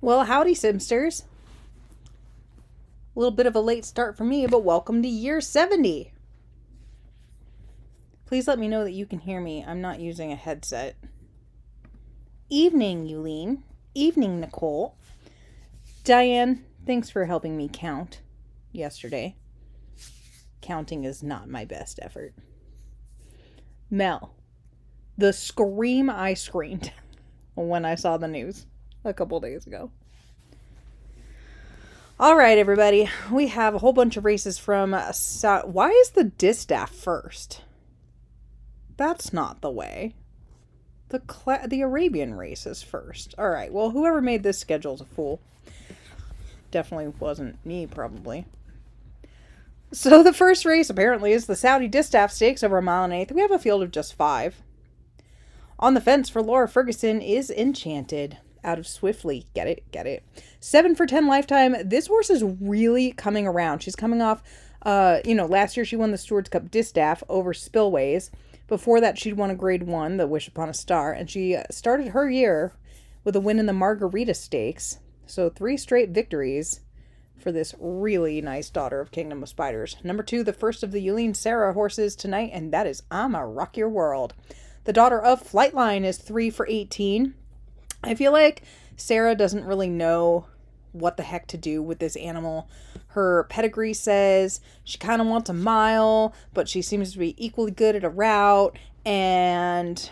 Well, howdy, Simsters. A little bit of a late start for me, but welcome to year 70. Please let me know that you can hear me. I'm not using a headset. Evening, Yulene. Evening, Nicole. Diane, thanks for helping me count yesterday. Counting is not my best effort. Mel, the scream I screamed when I saw the news a couple days ago. All right, everybody. We have a whole bunch of races from... Why is the distaff first? That's not the way. The Arabian race is first. All right, well, whoever made this schedule's a fool. Definitely wasn't me, probably. So the first race, apparently, is the Saudi Distaff Stakes over a mile and eighth. We have a field of just 5. On the fence for Laura Ferguson is Enchanted. Out of Swiftly. Get it. 7 for 10 lifetime. This horse is really coming around. She's coming off, last year she won the Stewards Cup Distaff over Spillways. Before that, she'd won a Grade 1, the Wish Upon a Star, and she started her year with a win in the Margarita Stakes. So 3 straight victories for this really nice daughter of Kingdom of Spiders. Number 2, the first of the Yulene Sarah horses tonight, and that is I'ma Rock Your World. The daughter of Flightline is 3 for 18. I feel like Sarah doesn't really know what the heck to do with this animal. Her pedigree says she kind of wants a mile, but she seems to be equally good at a route, and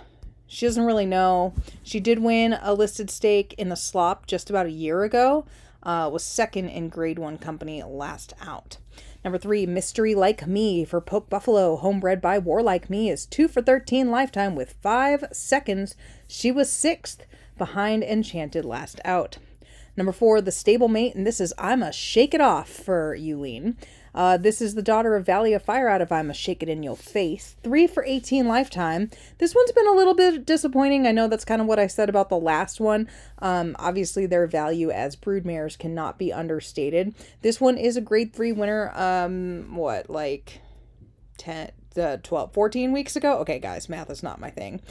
she doesn't really know. She did win a listed stake in the slop just about a year ago. Was second in Grade 1 company last out. Number 3, Mystery Like Me for Poke Buffalo, homebred by War Like Me, is 2 for 13 lifetime with 5 seconds. She was 6th behind Enchanted last out. Number 4, the Stablemate, and this is I'ma Shake It Off for Yulene. This is the daughter of Valley of Fire out of I'ma Shake It In Your Face. 3 for 18 lifetime. This one's been a little bit disappointing. I know that's kind of what I said about the last one. Obviously, their value as broodmares cannot be understated. This one is a Grade 3 winner, 14 weeks ago? Okay, guys, math is not my thing.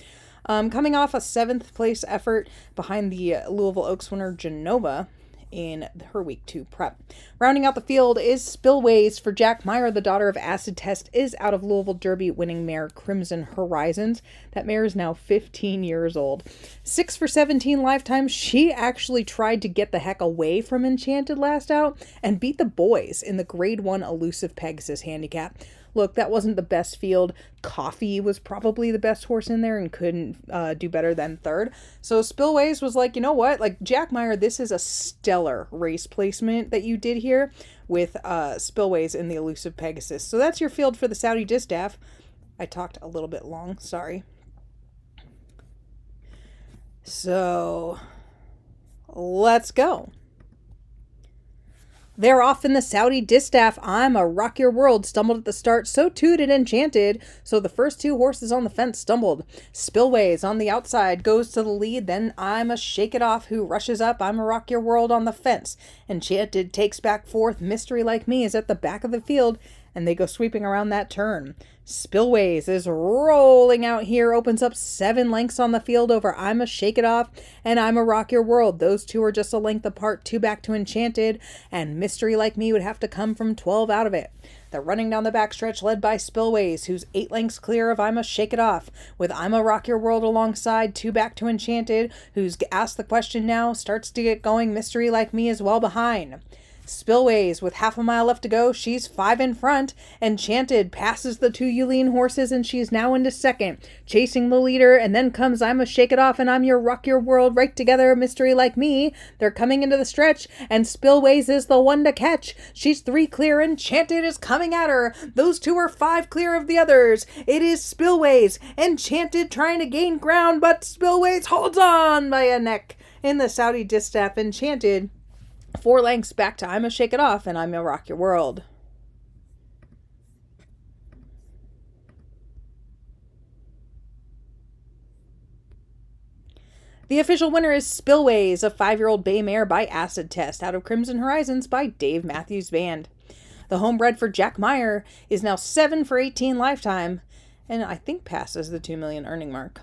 Coming off a 7th place effort behind the Louisville Oaks winner Genova in her week 2 prep. Rounding out the field is Spillways for Jack Meyer. The daughter of Acid Test is out of Louisville Derby winning mare Crimson Horizons. That mare is now 15 years old. 6 for 17 lifetime. She actually tried to get the heck away from Enchanted last out and beat the boys in the Grade 1 Elusive Pegasus handicap. Look, that wasn't the best field. Coffee was probably the best horse in there and couldn't do better than 3rd. So Spillways was like, you know what? Like, Jack Meyer, this is a stellar race placement that you did here with Spillways in the Elusive Pegasus. So that's your field for the Saudi Distaff. I talked a little bit long. Sorry. So let's go. They're off in the Saudi Distaff. I'ma Rock Your World stumbled at the start, so too did Enchanted. So the first 2 horses on the fence stumbled. Spillways on the outside goes to the lead, then I'ma Shake It Off, who rushes up. I'ma Rock Your World on the fence. Enchanted takes back 4th. Mystery Like Me is at the back of the field, and they go sweeping around that turn. Spillways is rolling out here, opens up 7 lengths on the field over I'ma Shake It Off and I'ma Rock Your World. Those 2 are just a length apart, 2 back to Enchanted, and Mystery Like Me would have to come from 12 out of it. They're running down the backstretch led by Spillways, who's 8 lengths clear of I'ma Shake It Off, with I'ma Rock Your World alongside, 2 back to Enchanted, who's asked the question now, starts to get going. Mystery Like Me is well behind. Spillways, with half a mile left to go, she's 5 in front. Enchanted passes the 2 Yulene horses, and she's now into 2nd, chasing the leader, and then comes I'ma Shake It Off and I'm Your Rock Your World right together. Mystery Like Me. They're coming into the stretch, and Spillways is the one to catch. She's 3 clear. Enchanted is coming at her. Those 2 are 5 clear of the others. It is Spillways. Enchanted trying to gain ground, but Spillways holds on by a neck in the Saudi Distaff. Enchanted 4 lengths back to I'ma Shake It Off and I'ma Rock Your World. The official winner is Spillways, a 5-year-old bay mare by Acid Test out of Crimson Horizons by Dave Matthews Band. The homebred for Jack Meyer is now 7 for 18 lifetime, and I think passes the 2 million earning mark.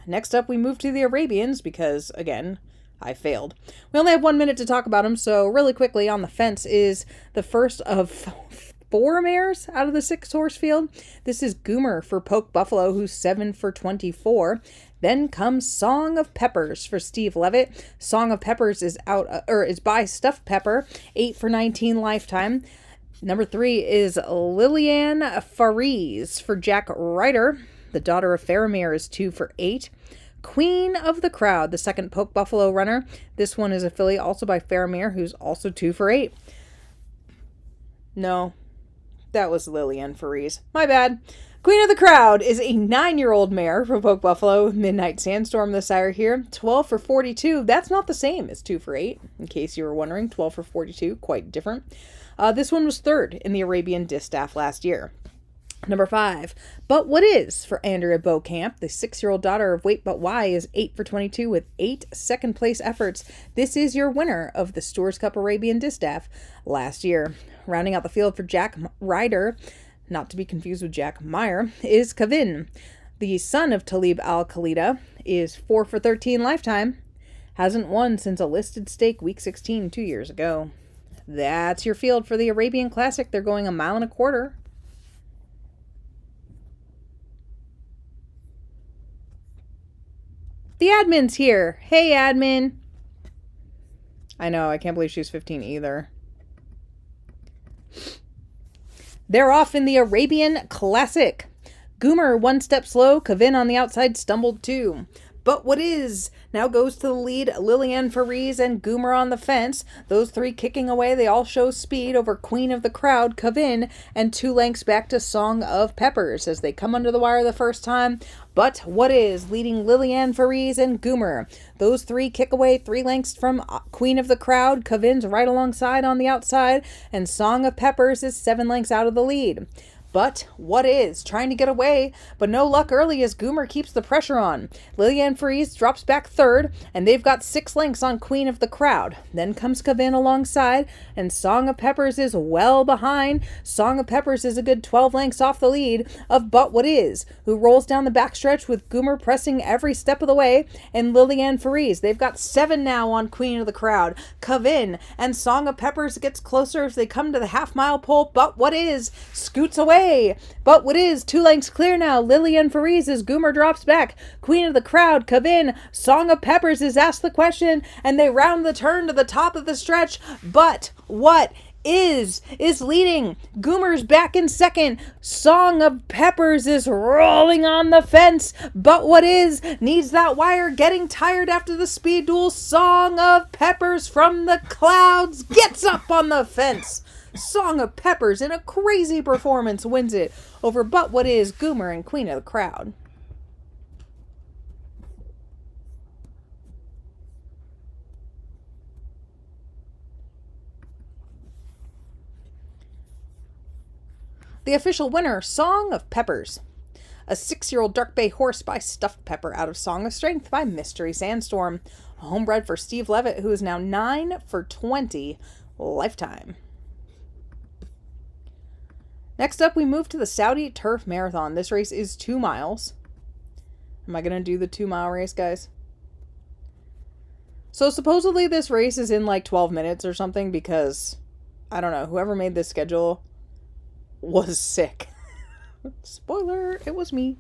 Next up, we move to the Arabians because, again, I failed. We only have 1 minute to talk about him, so really quickly, On the Fence is the first of 4 mares out of the 6-horse field. This is Goomer for Poke Buffalo, who's 7 for 24. Then comes Song of Peppers for Steve Levitt. Song of Peppers is is by Stuffed Pepper, 8 for 19 lifetime. Number 3 is Lillian Faries for Jack Ryder. The daughter of Faramir is 2 for 8. Queen of the Crowd, the second Poke Buffalo runner. This one is a filly also by Faramir, who's also 2 for 8. No, that was Lillian Faries. My bad. Queen of the Crowd is a 9-year-old mare from Poke Buffalo, Midnight Sandstorm, the sire here. 12 for 42. That's not the same as 2 for 8, in case you were wondering. 12 for 42, quite different. This one was 3rd in the Arabian Distaff last year. Number 5, But What Is for Andrea Beaucamp. The 6-year-old daughter of Wait But Why is 8 for 22 with 8 second-place efforts. This is your winner of the Stewards Cup Arabian Distaff last year. Rounding out the field for Jack Ryder, not to be confused with Jack Meyer, is Kavin. The son of Talib Al-Khalida is 4 for 13 lifetime. Hasn't won since a listed stake week 16 2 years ago. That's your field for the Arabian Classic. They're going 1.25 miles. The admin's here. Hey, admin. I know, I can't believe she's 15 either. They're off in the Arabian Classic. Goomer, 1 step slow. Kavin on the outside stumbled 2. But What Is now goes to the lead. Lillian Faries and Goomer on the fence. Those 3 kicking away. They all show speed over Queen of the Crowd, Kavin, and 2 lengths back to Song of Peppers as they come under the wire the first time. But What Is leading Lillian Faries and Goomer. Those 3 kick away 3 lengths from Queen of the Crowd. Kavin's right alongside on the outside, and Song of Peppers is 7 lengths out of the lead. But What Is trying to get away, but no luck early as Goomer keeps the pressure on. Lillian Faries drops back 3rd, and they've got 6 lengths on Queen of the Crowd. Then comes Kavin alongside, and Song of Peppers is well behind. Song of Peppers is a good 12 lengths off the lead of But What Is, who rolls down the backstretch with Goomer pressing every step of the way, and Lillian Faries. They've got 7 now on Queen of the Crowd. Kavin and Song of Peppers gets closer as they come to the half-mile pole. But What Is scoots away. But What Is 2 lengths clear now. Lillian Faries as Goomer drops back. Queen of the Crowd, Kavin, Song of Peppers is asked the question, and they round the turn to the top of the stretch. But What Is leading. Goomer's back in second. Song of Peppers is rolling on the fence. But What Is needs that wire, getting tired after the speed duel. Song of Peppers from the clouds gets up on the fence. Song of Peppers in a crazy performance wins it over But What Is, Goomer, and Queen of the Crowd. The official winner, Song of Peppers. A 6-year-old Dark Bay horse by Stuffed Pepper out of Song of Strength by Mystery Sandstorm. A homebred for Steve Levitt, who is now 9 for 20 lifetime. Next up, we move to the Saudi Turf Marathon. This race is 2 miles. Am I going to do the 2-mile race, guys? So supposedly this race is in like 12 minutes or something because, I don't know, whoever made this schedule was sick. Spoiler, it was me.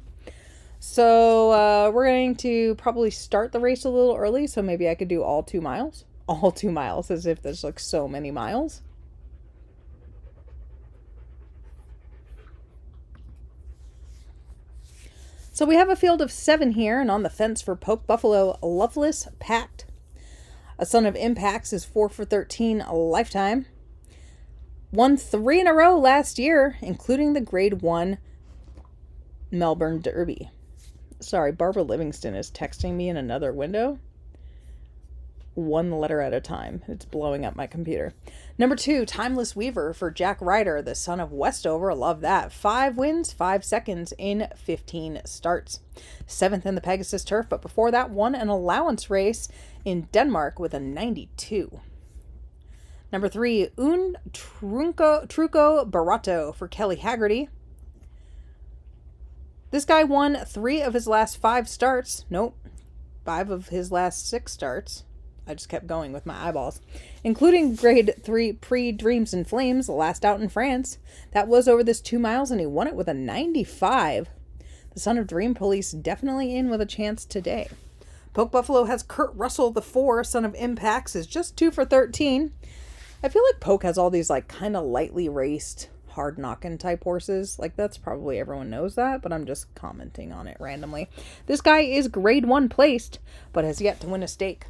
So we're going to probably start the race a little early, so maybe I could do all 2 miles. All 2 miles, as if there's like so many miles. So we have a field of 7 here, and on the fence for Poke Buffalo, Loveless Pact. A Son of Impacts is 4 for 13 a lifetime. Won 3 in a row last year, including the Grade 1 Melbourne Derby. Sorry, Barbara Livingston is texting me in another window. 1 letter at a time. It's blowing up my computer. Number 2, Timeless Weaver for Jack Ryder, the son of Westover. Love that. 5 wins, 5 seconds in 15 starts. 7th in the Pegasus Turf, but before that, won an allowance race in Denmark with a 92. Number 3, Un Truco Barato for Kelly Haggerty. This guy won 3 of his last 5 starts. Nope. 5 of his last 6 starts. I just kept going with my eyeballs. Including grade 3 Prix Dreams and Flames, last out in France. That was over this 2 miles, and he won it with a 95. The son of Dream Police definitely in with a chance today. Poke Buffalo has Kurt Russell, the 4, son of Impacts, is just 2 for 13. I feel like Poke has all these like kind of lightly raced, hard knockin' type horses. Like that's probably everyone knows that, but I'm just commenting on it randomly. This guy is grade 1 placed, but has yet to win a stake.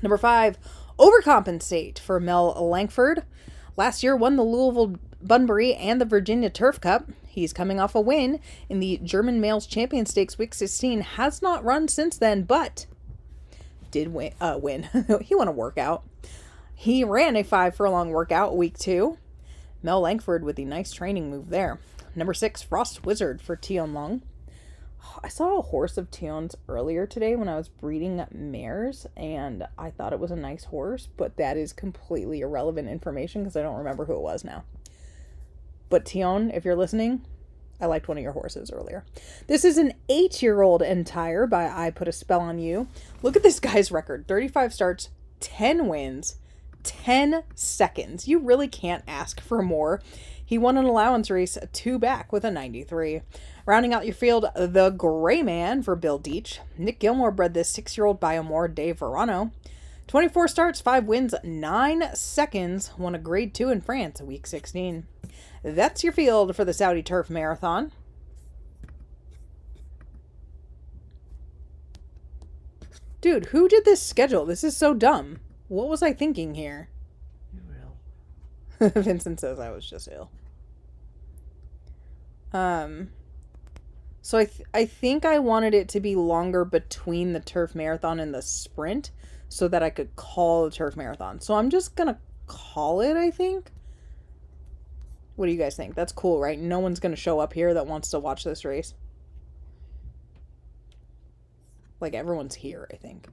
Number 5, Overcompensate for Mel Langford. Last year won the Louisville Bunbury and the Virginia Turf Cup. He's coming off a win in the German Males Champion Stakes Week 16. Has not run since then, but did win. He won a workout. He ran a 5 furlong workout week 2. Mel Langford with the nice training move there. Number 6, Frost Wizard for Tion Long. I saw a horse of Tion's earlier today when I was breeding mares, and I thought it was a nice horse, but that is completely irrelevant information because I don't remember who it was now. But Tion, if you're listening, I liked one of your horses earlier. This is an 8-year-old Entire by I Put a Spell on You. Look at this guy's record. 35 starts, 10 wins, 10 seconds. You really can't ask for more. He won an allowance race 2 back with a 93. Rounding out your field, the Gray Man for Bill Deach. Nick Gilmore bred this 6-year-old Biomore Dave Verano. 24 starts, 5 wins, 9 seconds. Won a grade 2 in France, week 16. That's your field for the Saudi Turf Marathon. Dude, who did this schedule? This is so dumb. What was I thinking here? You will. Vincent says I was just ill. So I think I wanted it to be longer between the Turf Marathon and the sprint so that I could call the Turf Marathon. So I'm just going to call it, I think. What do you guys think? That's cool, right? No one's going to show up here that wants to watch this race. Like, everyone's here, I think.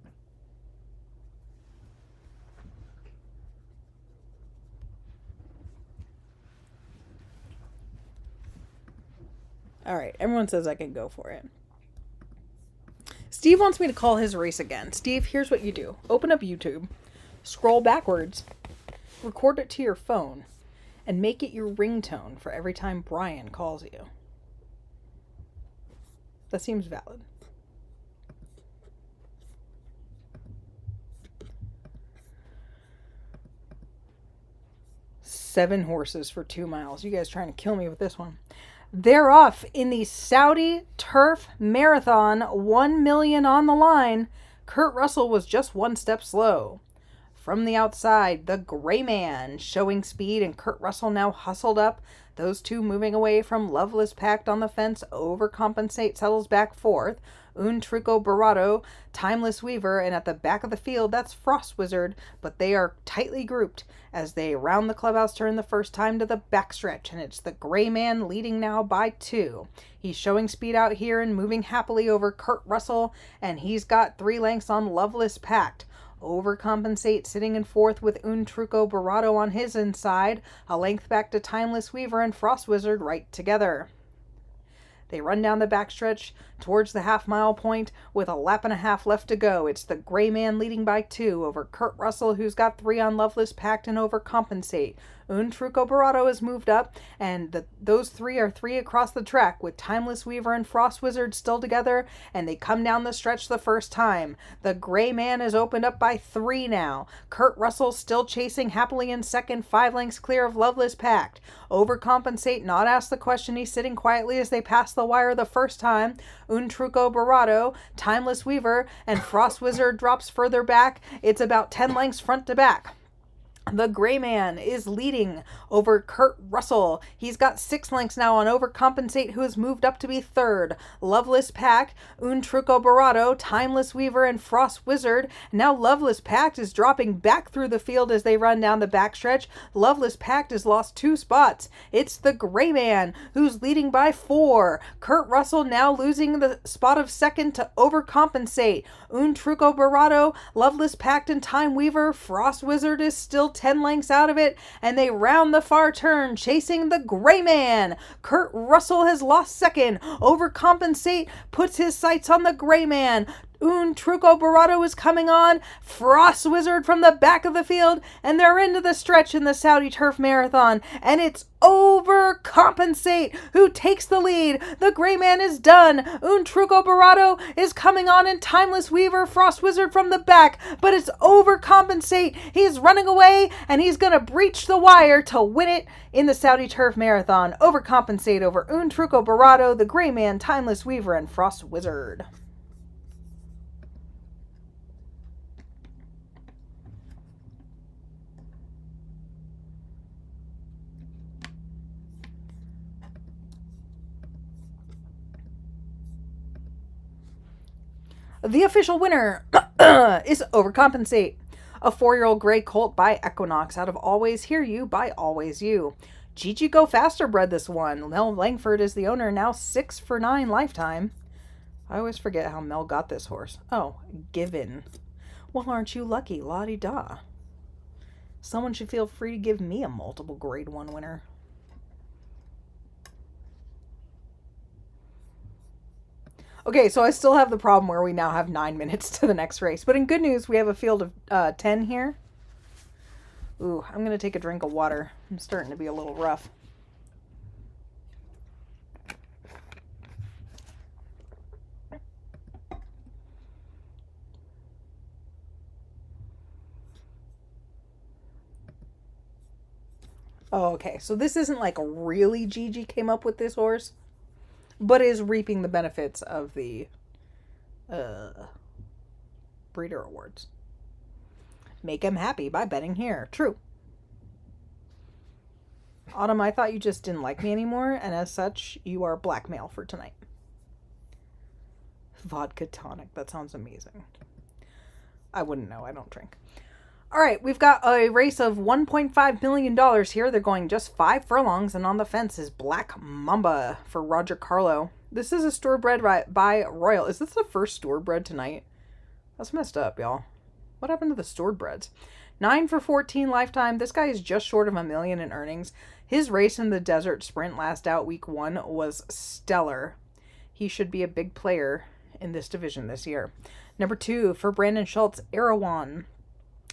All right, everyone says I can go for it. Steve wants me to call his race again. Steve, here's what you do. Open up YouTube, scroll backwards, record it to your phone, and make it your ringtone for every time Brian calls you. That seems valid. Seven horses for 2 miles. You guys trying to kill me with this one. They're off in the Saudi Turf Marathon. 1 million on the line. Kurt Russell was just 1 step slow. From the outside, the Gray Man showing speed, and Kurt Russell now hustled up. Those two moving away from Loveless Pact on the fence. Overcompensate settles back 4th. Un Truco Barato, Timeless Weaver, and at the back of the field, that's Frost Wizard, but they are tightly grouped as they round the clubhouse turn the first time to the backstretch, and it's the Gray Man leading now by 2. He's showing speed out here and moving happily over Kurt Russell, and he's got 3 lengths on Loveless Pact. Overcompensate sitting in 4th with Un Truco Barato on his inside, a length back to Timeless Weaver and Frost Wizard right together. They run down the backstretch towards the half-mile point with a lap and a half left to go. It's the Gray Man leading by 2 over Kurt Russell, who's got 3 on Loveless Pact and Overcompensate. Un Truco Barato has moved up, and those 3 are 3 across the track with Timeless Weaver and Frost Wizard still together, and they come down the stretch the first time. The Gray Man is opened up by 3 now. Kurt Russell still chasing happily in second, 5 lengths clear of Loveless Pact. Overcompensate not asked the question. He's sitting quietly as they pass the wire the first time. Un Truco Barato, Timeless Weaver, and Frost Wizard drops further back. It's about 10 lengths front to back. The Gray Man is leading over Kurt Russell. He's got 6 lengths now on Overcompensate, who has moved up to be 3rd. Loveless Pact, Un Truco Barato, Timeless Weaver, and Frost Wizard. Now Loveless Pact is dropping back through the field as they run down the backstretch. Loveless Pact has lost 2 spots. It's the Gray Man who's leading by 4. Kurt Russell now losing the spot of 2nd to Overcompensate. Un Truco Barato, Loveless Pact, and Time Weaver. Frost Wizard is still 10 lengths out of it, and they round the far turn chasing the Gray Man. Kurt Russell has lost 2nd. Overcompensate puts his sights on the Gray Man. Un Truco Barato is coming on. Frost Wizard from the back of the field. And they're into the stretch in the Saudi Turf Marathon. And it's Overcompensate who takes the lead. The gray man is done. Un Truco Barato is coming on in Timeless Weaver. Frost Wizard from the back. But it's Overcompensate. He's running away. And he's going to breach the wire to win it in the Saudi Turf Marathon. Overcompensate over Un Truco Barato, the gray man, Timeless Weaver, and Frost Wizard. The official winner is Overcompensate, a 4-year-old gray colt by Equinox out of Always Hear You by Always You. Gigi Go Faster bred this one. Mel Langford is the owner, now 6 for 9 lifetime. I always forget how Mel got this horse. Oh, given. Well, aren't you lucky? La-di-da. Someone should feel free to give me a multiple grade 1 winner. Okay, so I still have the problem where we now have 9 minutes to the next race. But in good news, we have a field of 10 here. Ooh, I'm going to take a drink of water. I'm starting to be a little rough. Oh, okay, so this isn't like really Gigi came up with this horse, but is reaping the benefits of the breeder awards. Make him happy by betting here. True. Autumn, I thought you just didn't like me anymore, and as such, you are blackmail for tonight. Vodka tonic. That sounds amazing. I wouldn't know. I don't drink. All right, we've got a race of $1.5 million here. They're going just 5 furlongs, and on the fence is Black Mamba for Roger Carlo. This is a store-bred by Royal. Is this the first store-bred tonight? That's messed up, y'all. What happened to the store-breds? 9 for 14 lifetime. This guy is just short of $1 million in earnings. His race in the Desert Sprint last out week 1 was stellar. He should be a big player in this division this year. Number 2 for Brandon Schultz, Erewhon.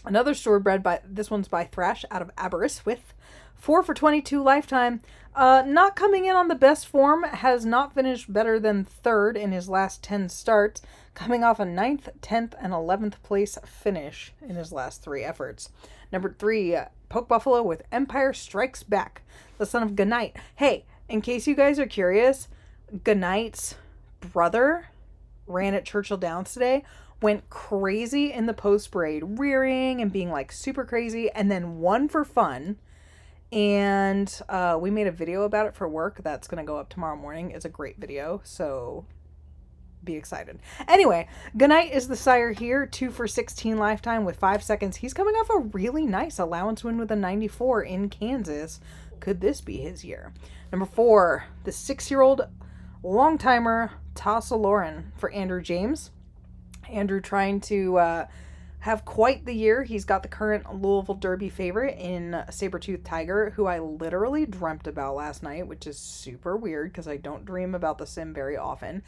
Another store-bred by, this one's by Thrash out of Aberystwyth. 4 for 22 lifetime. Not coming in on the best form. Has not finished better than 3rd in his last 10 starts. Coming off a 9th, 10th, and 11th place finish in his last 3 efforts. Number 3, Poke Buffalo with Empire Strikes Back. The son of Ganite. Hey, in case you guys are curious, Ganite's brother ran at Churchill Downs today. Went crazy in the post parade, rearing and being like super crazy, and then won for fun. And we made a video about it for work that's going to go up tomorrow morning. It's a great video, so be excited. Anyway, Ganite is the sire here, 2 for 16 lifetime with 5 seconds. He's coming off a really nice allowance win with a 94 in Kansas. Could this be his year? Number 4, the 6-year-old long-timer Tassa Lauren for Andrew James. Andrew trying to have quite the year. He's got the current Louisville Derby favorite in Sabertooth Tiger, who I literally dreamt about last night, which is super weird because I don't dream about the sim very often.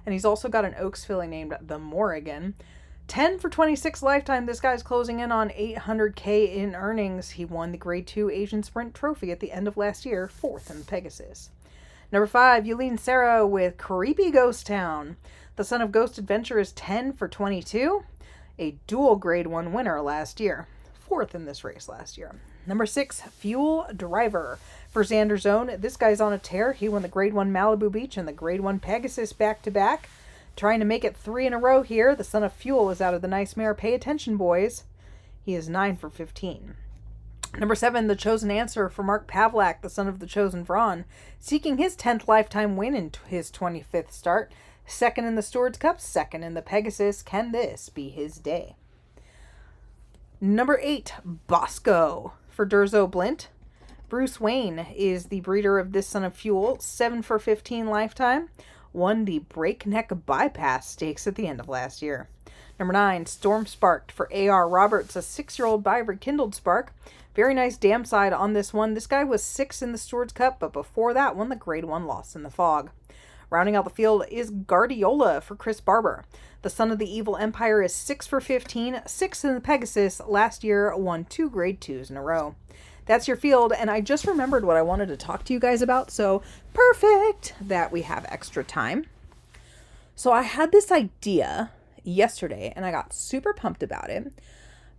And he's also got an Oaks filly named the Morrigan. 10 for 26 lifetime. This guy's closing in on $800K in earnings. He won the Grade 2 Asian Sprint Trophy at the end of last year, 4th in Pegasus. Number 5, Yulene Sarah with Creepy Ghost Town. The son of Ghost Adventure is 10 for 22. A dual Grade 1 winner last year. 4th in this race last year. Number 6, Fuel Driver for Xander Zone. This guy's on a tear. He won the Grade 1 Malibu Beach and the Grade 1 Pegasus back-to-back. Trying to make it 3 in a row here. The son of Fuel is out of the Nice Mare. Pay attention, boys. He is 9 for 15. Number 7, The Chosen Answer for Mark Pavlak, the son of the Chosen Vron. Seeking his 10th lifetime win in his 25th start. 2nd in the Stewards Cup, 2nd in the Pegasus. Can this be his day? Number 8, Bosco for Durzo Blint. Bruce Wayne is the breeder of this son of Fuel. 7 for 15 lifetime. Won the Breakneck Bypass Stakes at the end of last year. Number 9, Storm Sparked for A.R. Roberts, a 6-year-old by Rekindled Spark. Very nice dam side on this one. This guy was 6th in the Stewards Cup, but before that won the Grade 1 Lost in the Fog. Rounding out the field is Guardiola for Chris Barber. The Son of the Evil Empire is 6 for 15, 6 in the Pegasus. Last year won 2 grade 2s in a row. That's your field, and I just remembered what I wanted to talk to you guys about, so perfect that we have extra time. So I had this idea yesterday, and I got super pumped about it.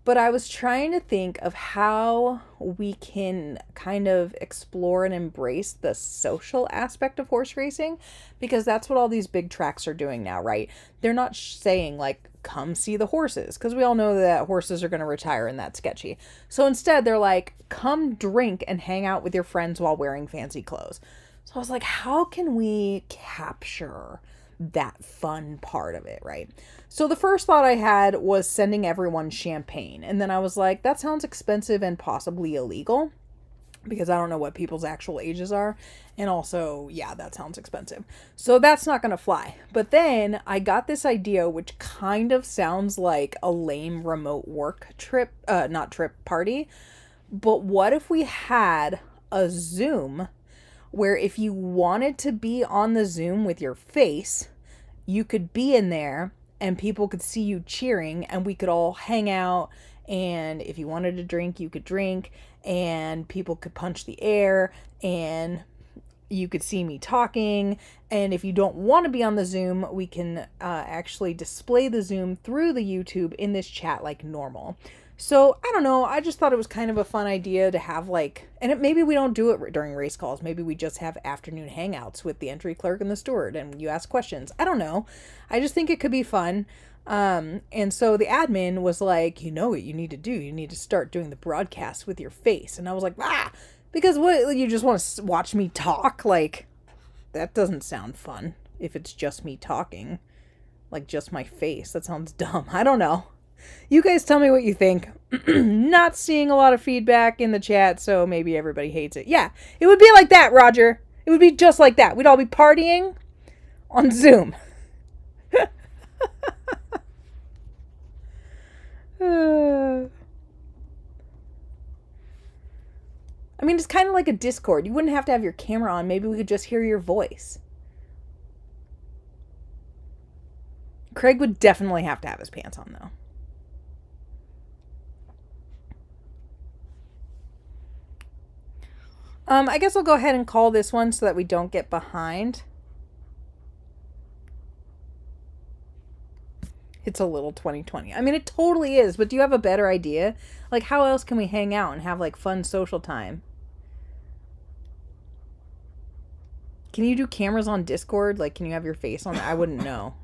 But I was trying to think of how we can kind of explore and embrace the social aspect of horse racing, because that's what all these big tracks are doing now, right? They're not saying like, come see the horses, because we all know that horses are going to retire and that's sketchy. So instead they're like, come drink and hang out with your friends while wearing fancy clothes. So I was like, how can we capture that fun part of it, right? So the first thought I had was sending everyone champagne. And then I was like, that sounds expensive and possibly illegal, because I don't know what people's actual ages are. And also, yeah, that sounds expensive. So that's not going to fly. But then I got this idea, which kind of sounds like a lame remote work trip, party. But what if we had a Zoom where if you wanted to be on the Zoom with your face, you could be in there and people could see you cheering and we could all hang out, and if you wanted to drink, you could drink, and people could punch the air and you could see me talking. And if you don't want to be on the Zoom, we can actually display the Zoom through the YouTube in this chat like normal. So, I don't know, I just thought it was kind of a fun idea to have like, and maybe we don't do it during race calls. Maybe we just have afternoon hangouts with the entry clerk and the steward and you ask questions. I don't know. I just think it could be fun. And so the admin was like, you know what you need to do? You need to start doing the broadcast with your face. And I was like, because what, you just want to watch me talk? Like, that doesn't sound fun if it's just me talking. Like, just my face. That sounds dumb. I don't know. You guys tell me what you think. Not seeing a lot of feedback in the chat, so maybe everybody hates it. Yeah, it would be like that, Roger. It would be just like that. We'd all be partying on Zoom. I mean, it's kind of like a Discord. You wouldn't have to have your camera on. Maybe we could just hear your voice. Craig would definitely have to have his pants on, though. I guess I'll go ahead and call this one so that we don't get behind. It's a little 2020. I mean, it totally is, but do you have a better idea? Like, how else can we hang out and have, like, fun social time? Can you do cameras on Discord? Like, can you have your face on it? I wouldn't know.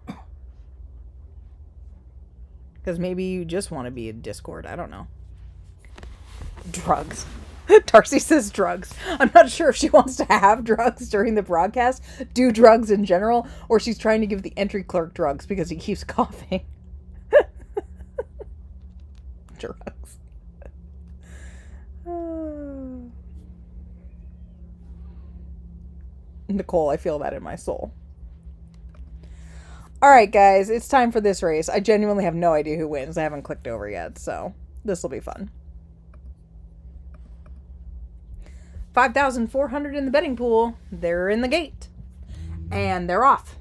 Because maybe you just want to be in Discord. I don't know. Drugs. Darcy says drugs. I'm not sure if she wants to have drugs during the broadcast, do drugs in general, or she's trying to give the entry clerk drugs because he keeps coughing. Drugs. Nicole, I feel that in my soul. Alright, guys, it's time for this race. I genuinely have no idea who wins. I haven't clicked over yet, so this will be fun. 5,400 in the betting pool. They're in the gate. And they're off.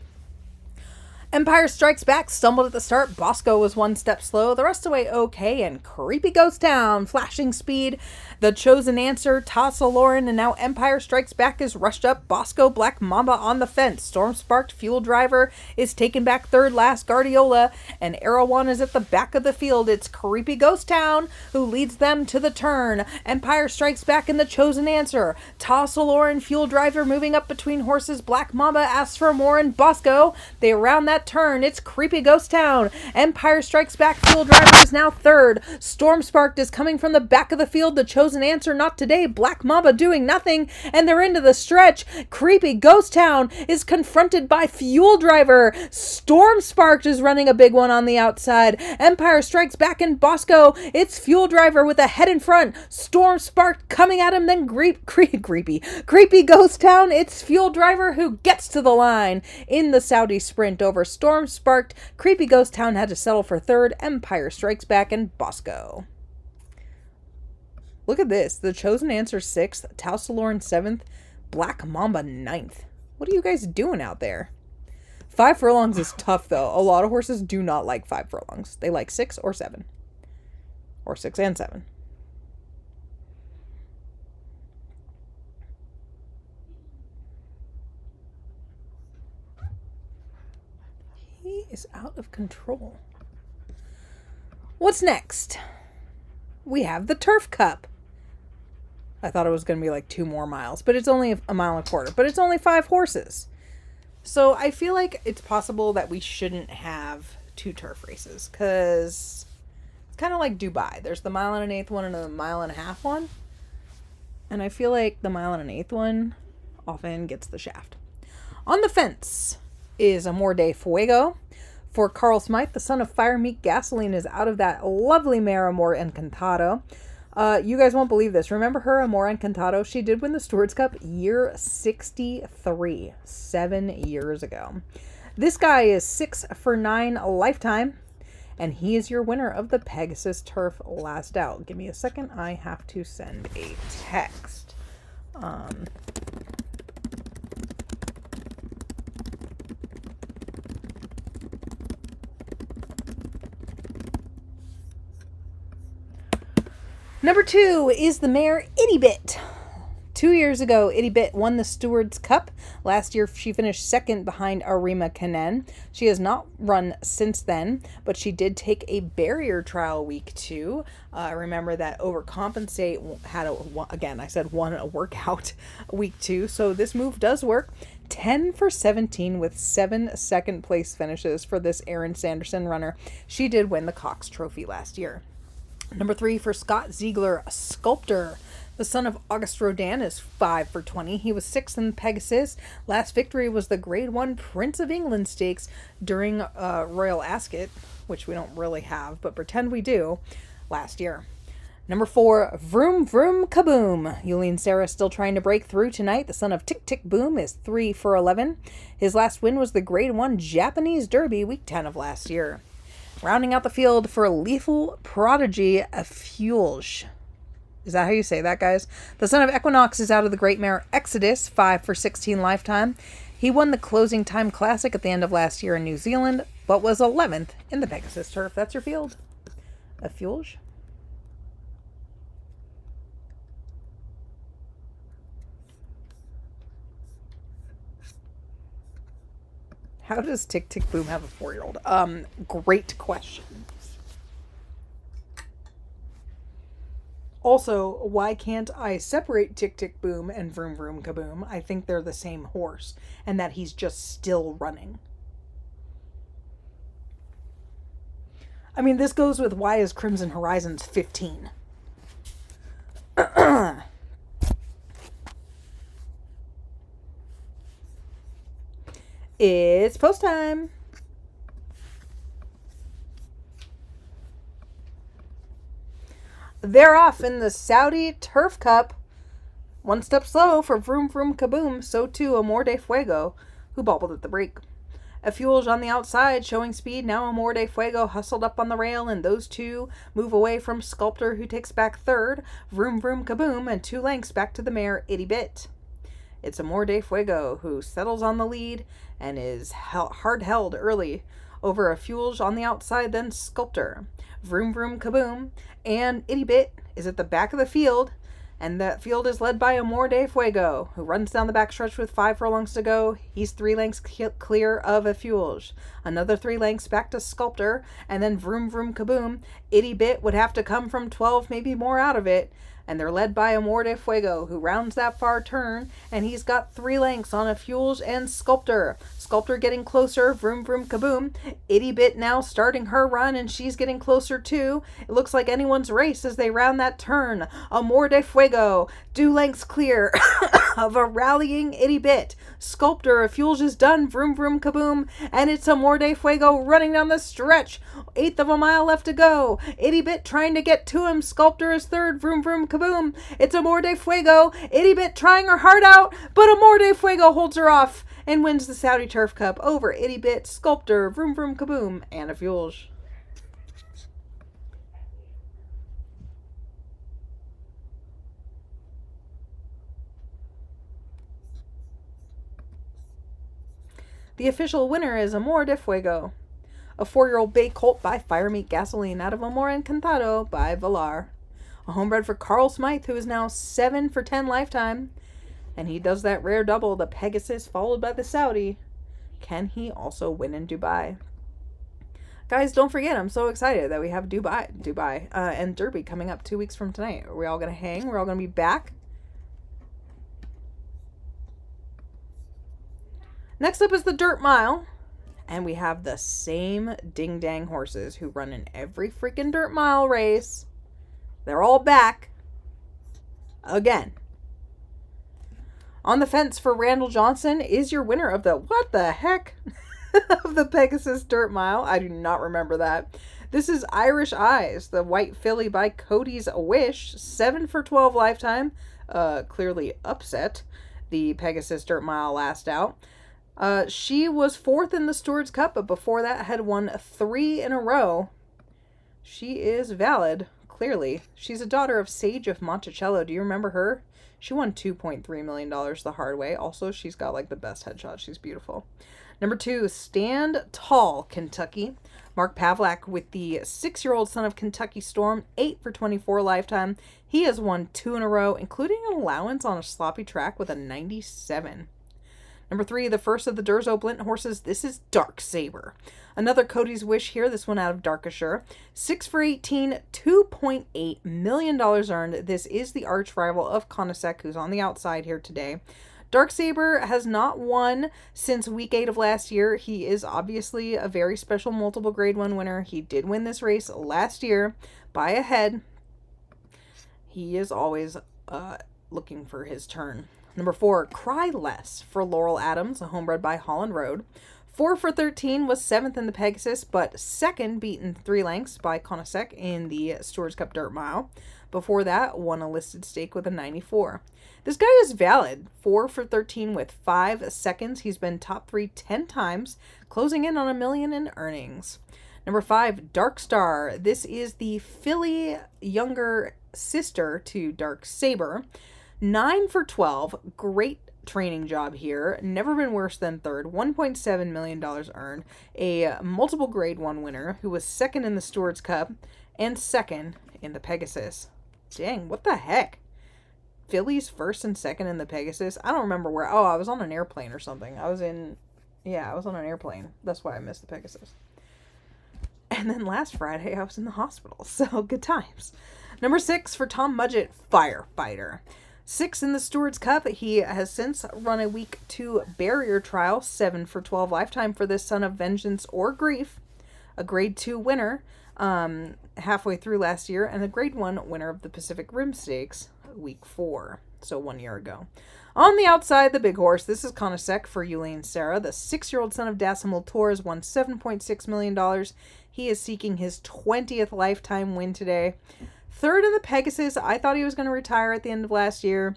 Empire Strikes Back stumbled at the start. Bosco was one step slow. The rest away okay. And Creepy Ghost Town, flashing speed. The Chosen Answer, Tassa Lauren. And now Empire Strikes Back is rushed up. Bosco, Black Mamba on the fence. Storm Sparked, Fuel Driver is taken back third last. Guardiola. And Erewhon is at the back of the field. It's Creepy Ghost Town who leads them to the turn. Empire Strikes Back and the Chosen Answer. Tassa Lauren, Fuel Driver moving up between horses. Black Mamba asks for more, and Bosco. They round that turn. It's Creepy Ghost Town. Empire Strikes Back. Fuel Driver is now third. Storm Sparked is coming from the back of the field. The Chosen Answer not today. Black Mamba doing nothing, and they're into the stretch. Creepy Ghost Town is confronted by Fuel Driver. Storm Sparked is running a big one on the outside. Empire Strikes Back and Bosco. It's Fuel Driver with a head in front. Storm Sparked coming at him, then Creepy Ghost Town. It's Fuel Driver who gets to the line in the Saudi sprint over Storm Sparked. Creepy Ghost Town had to settle for third. Empire Strikes Back and Bosco. Look at this. The Chosen Answer 6th. Tassa Lauren 7th. Black Mamba 9th. What are you guys doing out there? 5 furlongs is tough, though. A lot of horses do not like 5 furlongs. They like 6 or 7. Or 6 and 7. He is out of control. What's next? We have the Turf Cup. I thought it was going to be like 2 more miles, but it's only a mile and a quarter. But it's only 5 horses. So I feel like it's possible that we shouldn't have 2 turf races, because it's kind of like Dubai. There's the mile and an eighth one and a mile and a half one. And I feel like the mile and an eighth one often gets the shaft. On the fence is Amor de Fuego. For Carl Smythe, the son of Fire Meek Gasoline, is out of that lovely mare Amor Encantado. You guys won't believe this. Remember her, Amor Encantado? She did win the Stewards Cup year 63, 7 years ago. This guy is 6 for 9 a lifetime, and he is your winner of the Pegasus Turf Last Out. Give me a second. I have to send a text. Number 2 is the mare Itty Bit. 2 years ago, Itty Bit won the Stewards Cup. Last year, she finished second behind Arima Kanen. She has not run since then, but she did take a barrier trial week 2. Remember that Overcompensate had, won a workout week 2, so this move does work. 10 for 17 with 7 second place finishes for this Erin Sanderson runner. She did win the Cox Trophy last year. Number 3 for Scott Ziegler, Sculptor. The son of Auguste Rodin is 5 for 20. He was 6th in Pegasus. Last victory was the Grade 1 Prince of England Stakes during Royal Ascot, which we don't really have, but pretend we do, last year. Number 4, Vroom Vroom Kaboom. Yulian Sarah still trying to break through tonight. The son of Tick Tick Boom is 3 for 11. His last win was the Grade 1 Japanese Derby, week 10 of last year. Rounding out the field for Lethal Prodigy, Fuelge. Is that how you say that, guys? The son of Equinox is out of the Great Mare Exodus, 5 for 16 lifetime. He won the Closing Time Classic at the end of last year in New Zealand, but was 11th in the Pegasus Turf. That's your field. Fuelge. How does Tick Tick Boom have a 4-year-old? Great question. Also, why can't I separate Tick Tick Boom and Vroom Vroom Kaboom? I think they're the same horse, and that he's just still running. I mean, this goes with why is Crimson Horizons 15? It's post time. They're off in the Saudi Turf Cup. One step slow for Vroom Vroom Kaboom. So too Amor de Fuego, who bobbled at the break. Fuelge on the outside, showing speed. Now Amor de Fuego hustled up on the rail, and those two move away from Sculptor, who takes back third. Vroom Vroom Kaboom, and 2 lengths back to the mare Itty Bit. It's Amor de Fuego who settles on the lead and is hard held early over Fuelge on the outside, then Sculptor. Vroom Vroom Kaboom and Itty Bit is at the back of the field, and that field is led by Amor de Fuego, who runs down the backstretch with 5 furlongs to go. He's 3 lengths clear of Fuelge. Another 3 lengths back to Sculptor, and then Vroom Vroom Kaboom. Itty Bit would have to come from 12, maybe more out of it. And they're led by Amor de Fuego, who rounds that far turn, and he's got 3 lengths on Fuelge and Sculptor. Sculptor getting closer, Vroom Vroom Kaboom. Itty Bit now starting her run, and she's getting closer too. It looks like anyone's race as they round that turn. Amor de Fuego, 2 lengths clear of a rallying Itty Bit. Sculptor, Fuelge is done, Vroom Vroom Kaboom, and it's Amor de Fuego running down the stretch. 1/8 of a mile left to go. Itty Bit trying to get to him. Sculptor is third, Vroom Vroom Kaboom. It's Amor de Fuego. Itty Bit trying her heart out, but Amor de Fuego holds her off and wins the Saudi Turf Cup over Itty Bit, Sculptor, Vroom Vroom Kaboom, and Fuelge. The official winner is Amor de Fuego, a 4-year-old bay colt by Fire Meat Gasoline out of Amor Encantado by Valar. A homebred for Carl Smythe, who is now 7 for 10 lifetime. And he does that rare double, the Pegasus followed by the Saudi. Can he also win in Dubai? Guys, don't forget, I'm so excited that we have Dubai and Derby coming up 2 weeks from tonight. Are we all going to hang? We're all going to be back? Next up is the Dirt Mile. And we have the same ding-dang horses who run in every freaking Dirt Mile race. They're all back. Again. On the fence for Randall Johnson is your winner of the, what the heck, of the Pegasus Dirt Mile. I do not remember that. This is Irish Eyes, the white filly by Cody's Wish, 7 for 12 lifetime. Clearly upset the Pegasus Dirt Mile last out. She was 4th in the Stewards Cup, but before that had won 3 in a row. She is valid, clearly. She's a daughter of Sage of Monticello. Do you remember her? She won $2.3 million the hard way. Also, she's got like the best headshot. She's beautiful. Number 2, Stand Tall, Kentucky. Mark Pavlak with the 6-year-old son of Kentucky Storm, 8 for 24 lifetime. He has won 2 in a row, including an allowance on a sloppy track with a 97. Number 3, the first of the Durzo Blint horses. This is Dark Saber. Another Cody's Wish here, this one out of Darkshire. 6 for 18, $2.8 million earned. This is the arch rival of Conasec, who's on the outside here today. Dark Saber has not won since week 8 of last year. He is obviously a very special multiple grade 1 winner. He did win this race last year by a head. He is always looking for his turn. Number 4, Cry Less for Laurel Adams, a homebred by Holland Road. 4 for 13, was 7th in the Pegasus, but 2nd beaten 3 lengths by Conasec in the Stewards Cup Dirt Mile. Before that, won a listed stake with a 94. This guy is valid. 4 for 13 with 5 seconds. He's been top 3 10 times, closing in on $1 million in earnings. Number 5, Dark Star. This is the filly younger sister to Dark Saber. 9 for 12. Great training job here. Never been worse than 3rd. $1.7 million earned. A multiple grade 1 winner who was 2nd in the Stewards Cup and 2nd in the Pegasus. Dang, what the heck? Phillies 1st and 2nd in the Pegasus? I don't remember where. Oh, I was on an airplane or something. I was on an airplane. That's why I missed the Pegasus. And then last Friday, I was in the hospital. So, good times. Number 6 for Tom Mudgett, Firefighter. 6 in the Stewards Cup. He has since run a week 2 barrier trial. 7 for 12 lifetime for this son of Vengeance or Grief. A grade 2 winner halfway through last year. And a grade 1 winner of the Pacific Rim Stakes week 4. So 1 year ago. On the outside, the big horse. This is Conasec for Yulene Sarah. The 6-year-old son of Dasimil Torres won $7.6 million. He is seeking his 20th lifetime win today. 3rd in the Pegasus. I thought he was going to retire at the end of last year.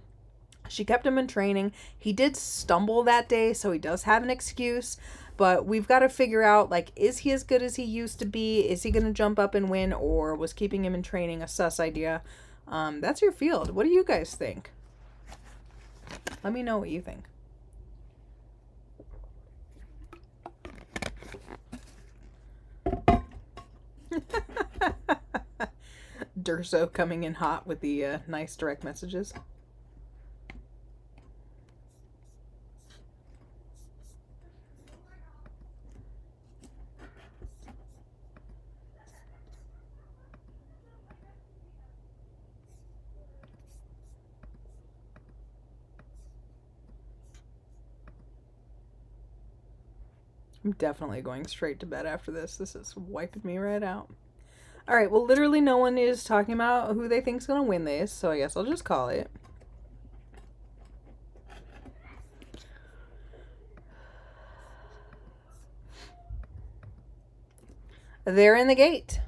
She kept him in training. He did stumble that day, so he does have an excuse. But we've got to figure out, like, is he as good as he used to be? Is he going to jump up and win? Or was keeping him in training a sus idea? That's your field. What do you guys think? Let me know what you think. Durso coming in hot with the nice direct messages. I'm definitely going straight to bed after this. This is wiping me right out. Alright, well, literally no one is talking about who they think's going to win this, so I guess I'll just call it. They're in the gate.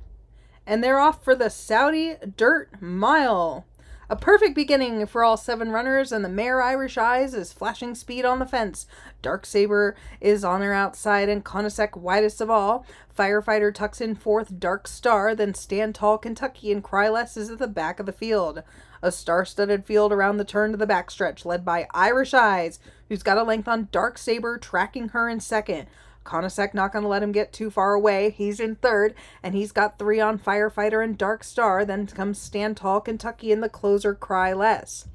And they're off for the Saudi Dirt Mile. A perfect beginning for all 7 runners, and the mare Irish Eyes is flashing speed on the fence. Dark Saber is on her outside, and Conasec widest of all. Firefighter tucks in 4th, Dark Star, then Stand Tall Kentucky and Cry Less is at the back of the field. A star-studded field around the turn to the backstretch, led by Irish Eyes, who's got a length on Dark Saber, tracking her in 2nd. Conasec not going to let him get too far away. He's in 3rd, and he's got 3 on Firefighter and Dark Star. Then comes Stand Tall Kentucky and the closer Cry Less.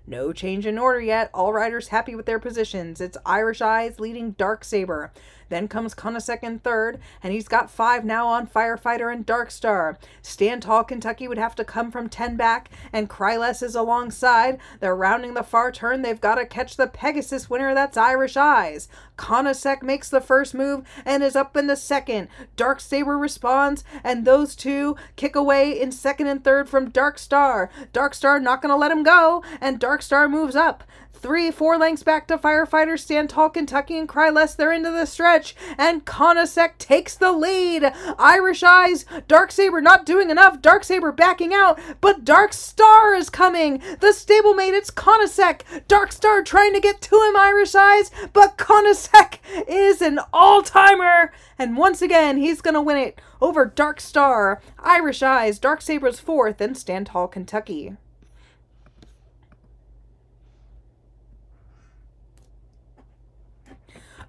No change in order yet. All riders happy with their positions. It's Irish Eyes leading Dark Saber. Then comes Conasec in 3rd, and he's got 5 now on Firefighter and Dark Star. Stand Tall Kentucky would have to come from 10 back, and Cry Less is alongside. They're rounding the far turn. They've got to catch the Pegasus winner. That's Irish Eyes. Conasec makes the first move and is up in the 2nd. Dark Saber responds, and those 2 kick away in 2nd and 3rd from Dark Star. Dark Star not going to let him go, and Dark Star moves up. 3-4 lengths back to Firefighter, Stand Tall Kentucky, and Cry Less. They're into the stretch, and Conasec takes the lead. Irish Eyes, Dark Saber not doing enough. Dark Saber backing out, but Dark Star is coming. The stablemate, it's Conasec. Dark Star trying to get to him, Irish Eyes, but Conasec is an all-timer, and once again, he's going to win it over Dark Star. Irish Eyes, Dark Saber's 4th, and Stand Tall Kentucky.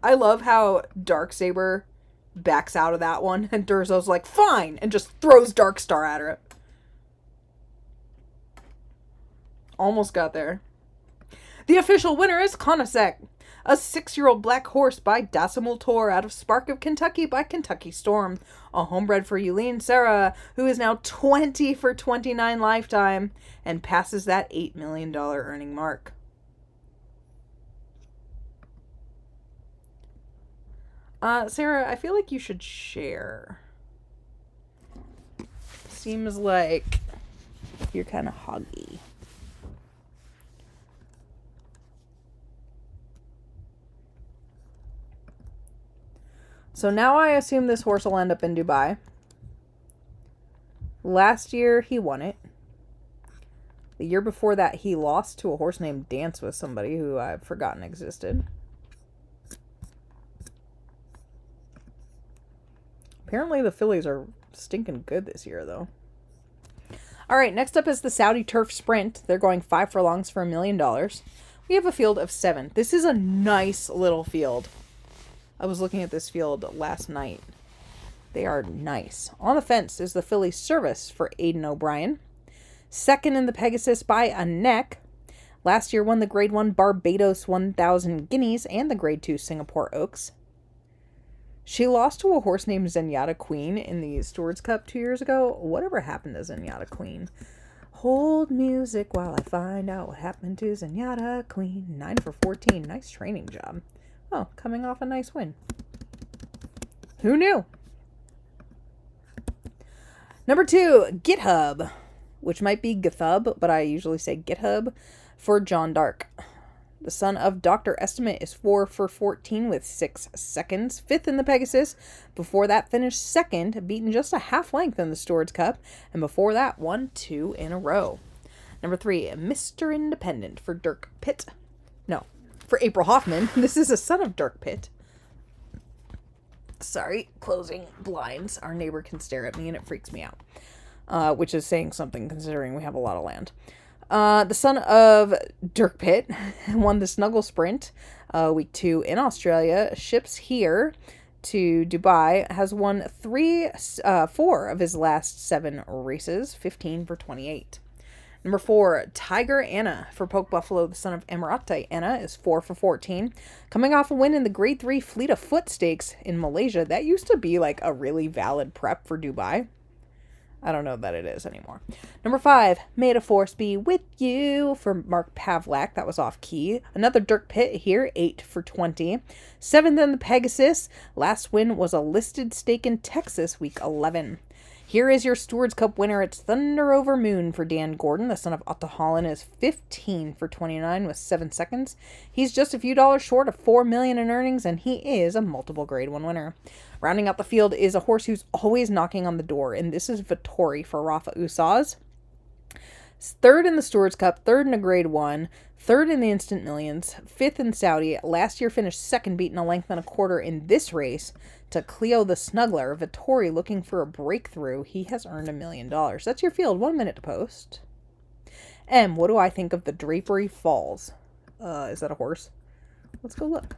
I love how Dark Saber backs out of that one, and Durzo's like, fine, and just throws Dark Star at her. Almost got there. The official winner is Conasec, a 6-year-old black horse by Decimal Tor out of Spark of Kentucky by Kentucky Storm. A homebred for Yulene Serra, who is now 20 for 29 lifetime and passes that $8 million earning mark. Sarah, I feel like you should share. Seems like you're kind of hoggy. So now I assume this horse will end up in Dubai. Last year, he won it. The year before that, he lost to a horse named Dance with somebody who I've forgotten existed. Apparently the fillies are stinking good this year, though. All right, next up is the Saudi Turf Sprint. They're going 5 furlongs for $1 million. We have a field of 7. This is a nice little field. I was looking at this field last night. They are nice. On the fence is the filly Service for Aidan O'Brien. 2nd in the Pegasus by a neck. Last year won the Grade 1 Barbados 1000 Guineas and the Grade 2 Singapore Oaks. She lost to a horse named Zenyatta Queen in the Stewards Cup 2 years ago. Whatever happened to Zenyatta Queen? Hold music while I find out what happened to Zenyatta Queen. 9 for 14. Nice training job. Oh, coming off a nice win. Who knew? Number 2, GitHub, which might be Github, but I usually say GitHub, for John Dark. The son of Dr. Estimate is 4 for 14 with 6 seconds. 5th in the Pegasus. Before that, finished 2nd, beaten just a half length in the Stewards Cup. And before that, won 2 in a row. Number 3, Mr. Independent for Dirk Pitt. No, for April Hoffman. This is a son of Dirk Pitt. Sorry, closing blinds. Our neighbor can stare at me and it freaks me out. Which is saying something considering we have a lot of land. The son of Dirk Pitt won the Snuggle Sprint week 2 in Australia, ships here to Dubai, has won 4 of his last 7 races, 15 for 28. Number 4, Tiger Anna for Poke Buffalo, the son of Emirati Anna, is 4 for 14. Coming off a win in the Grade 3 Fleet of Foot Stakes in Malaysia. That used to be like a really valid prep for Dubai. I don't know that it is anymore. Number 5, May the Force Be With You for Mark Pavlak. That was off key. Another Dirk Pitt here, 8 for 20. 7th in the Pegasus. Last win was a listed stake in Texas, week 11. Here is your Stewards Cup winner. It's Thunder Over Moon for Dan Gordon. The son of Otto Holland is 15 for 29 with 7 seconds. He's just a few dollars short of $4 million in earnings, and he is a multiple Grade 1 winner. Rounding out the field is a horse who's always knocking on the door, and this is Vittori for Rafa Usaz. Third in the Stewards Cup, third in a Grade 1, third in the Instant Millions, fifth in Saudi. Last year finished second, beating a length and a quarter in this race to Cleo the Snuggler. Vittori looking for a breakthrough. He has earned $1 million. That's your field. 1 minute to post. M, what do I think of the Drapery Falls? Is that a horse? Let's go look.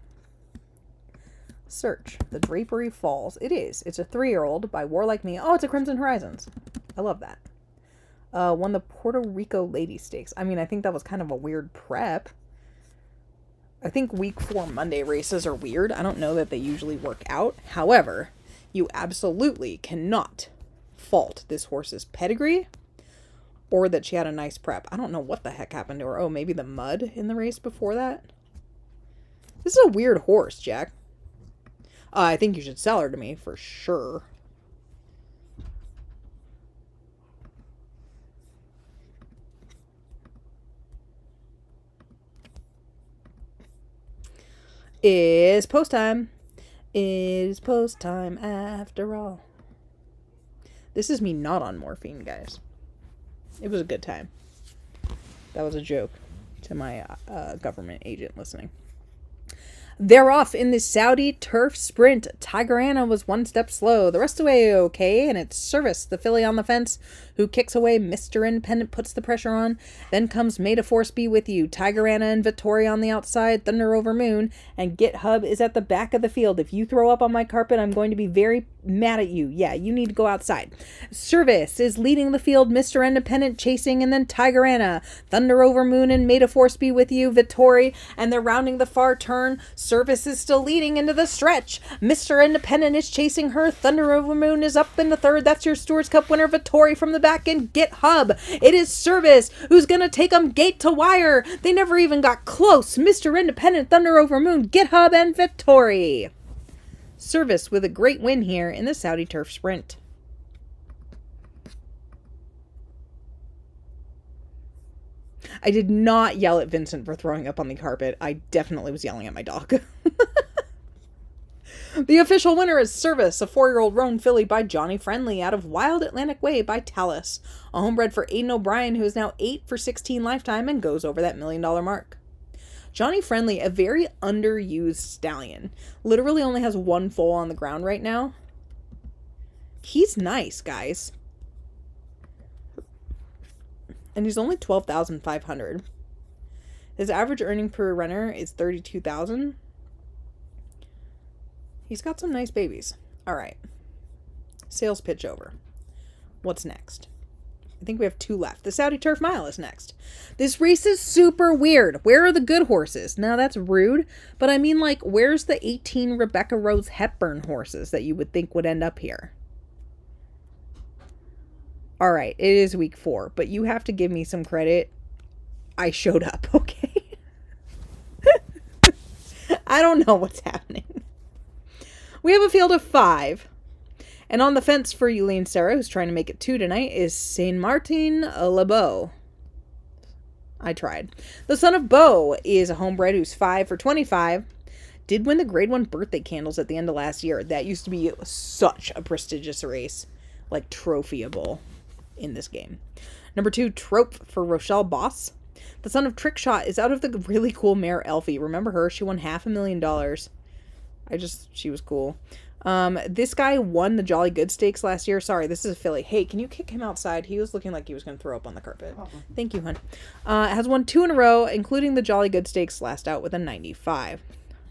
Search. The Drapery Falls. It is. It's a 3-year-old by War Like Me. Oh, it's a Crimson Horizons. I love that. Won the Puerto Rico Lady Stakes. I mean, I think that was kind of a weird prep. I think week 4 Monday races are weird. I don't know that they usually work out. However, you absolutely cannot fault this horse's pedigree or that she had a nice prep. I don't know what the heck happened to her. Oh, maybe the mud in the race before that? This is a weird horse, Jack. I think you should sell her to me for sure. It's post time. It is post time after all. This is me not on morphine, guys. It was a good time. That was a joke to my government agent listening. They're off in the Saudi Turf Sprint. Tigerana was 1 step slow. The rest away okay, and it's Service, the filly on the fence, who kicks away. Mr. Independent puts the pressure on. Then comes May the Force be with you. Tigerana and Vittori on the outside. Thunder Over Moon. And Get Hub is at the back of the field. If you throw up on my carpet, I'm going to be very mad at you. Yeah, you need to go outside. Service is leading the field. Mr. Independent chasing, and then Tigerana. Thunder Over Moon and May the Force be with you. Vittori, and they're rounding the far turn. Service is still leading into the stretch. Mr. Independent is chasing her. Thunder Over Moon is up in the third. That's your Stewards Cup winner, Vittori, from the back, and Get Hub. It is Service who's going to take them gate to wire. They never even got close. Mr. Independent, Thunder Over Moon, Get Hub, and Vittori. Service with a great win here in the Saudi Turf Sprint. I did not yell at Vincent for throwing up on the carpet. I definitely was yelling at my dog. The official winner is Service, a 4-year-old roan filly by Johnny Friendly out of Wild Atlantic Way by Talus. A homebred for Aiden O'Brien, who is now 8 for 16 lifetime and goes over that $1 million mark. Johnny Friendly, a very underused stallion. Literally only has 1 foal on the ground right now. He's nice, guys. And he's only $12,500. His average earning per runner is $32,000. He's got some nice babies. All right. Sales pitch over. What's next? I think we have 2 left. The Saudi Turf Mile is next. This race is super weird. Where are the good horses? Now, that's rude, but I mean, like, where's the 18 Rebecca Rose Hepburn horses that you would think would end up here? All right, it is week 4, but you have to give me some credit. I showed up, okay? I don't know what's happening. We have a field of 5. And on the fence for Yuline Sarah, who's trying to make it 2 tonight, is Saint Martin Le Beau. I tried. The Son of Beau is a homebred who's 5 for 25. Did win the Grade 1 birthday candles at the end of last year. That used to be such a prestigious race. Like, trophyable in this game. Number 2, Trope for Rochelle Boss. The Son of Trickshot is out of the really cool mare Elfie. Remember her? She won $500,000. She was cool. This guy won the Jolly Good Stakes last year. Sorry, this is a filly. Hey, can you kick him outside? He was looking like he was going to throw up on the carpet. Thank you, hon. Has won 2 in a row, including the Jolly Good Stakes, last out with a 95.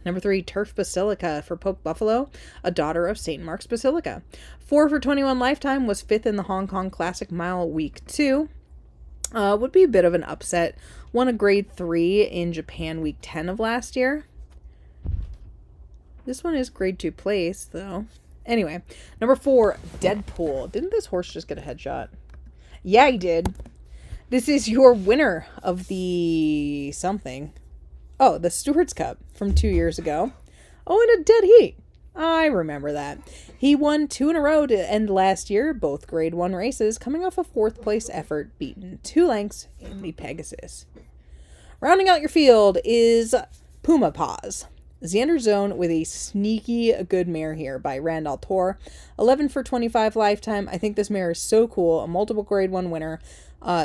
Number 3, Turf Basilica for Poke Buffalo, a daughter of St. Mark's Basilica. 4 for 21 lifetime, was 5th in the Hong Kong Classic Mile week 2. Would be a bit of an upset. Won a Grade 3 in Japan week 10 of last year. This one is Grade 2 place, though. Anyway, number 4, Deadpool. Didn't this horse just get a headshot? Yeah, he did. This is your winner of the something. Oh, the Stewards Cup from 2 years ago. Oh, and a dead heat. I remember that. He won 2 in a row to end last year, both Grade 1 races, coming off a 4th place effort, beaten 2 lengths in the Pegasus. Rounding out your field is Puma Paws. Xander Zone with a sneaky good mare here by Randall Tor. 11 for 25 lifetime. I think this mare is so cool. A multiple Grade 1 winner.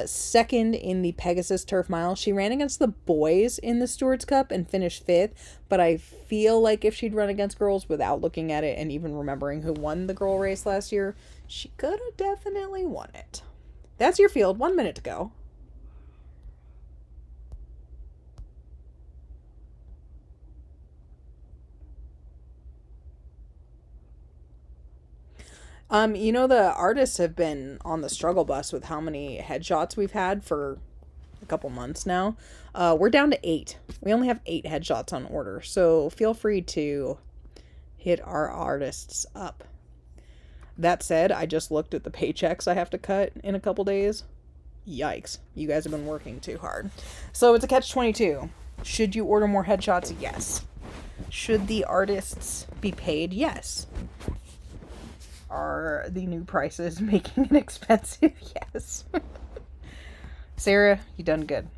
Second in the Pegasus Turf Mile. She ran against the boys in the Stewards Cup and finished 5th, but I feel like if she'd run against girls without looking at it and even remembering who won the girl race last year, she could have definitely won it. That's your field. 1 minute to go. The artists have been on the struggle bus with how many headshots we've had for a couple months now. We're down to 8. We only have 8 headshots on order, so feel free to hit our artists up. That said, I just looked at the paychecks I have to cut in a couple days. Yikes. You guys have been working too hard. So it's a catch-22. Should you order more headshots? Yes. Should the artists be paid? Yes. Are the new prices making it expensive? Yes. Sarah, you done good.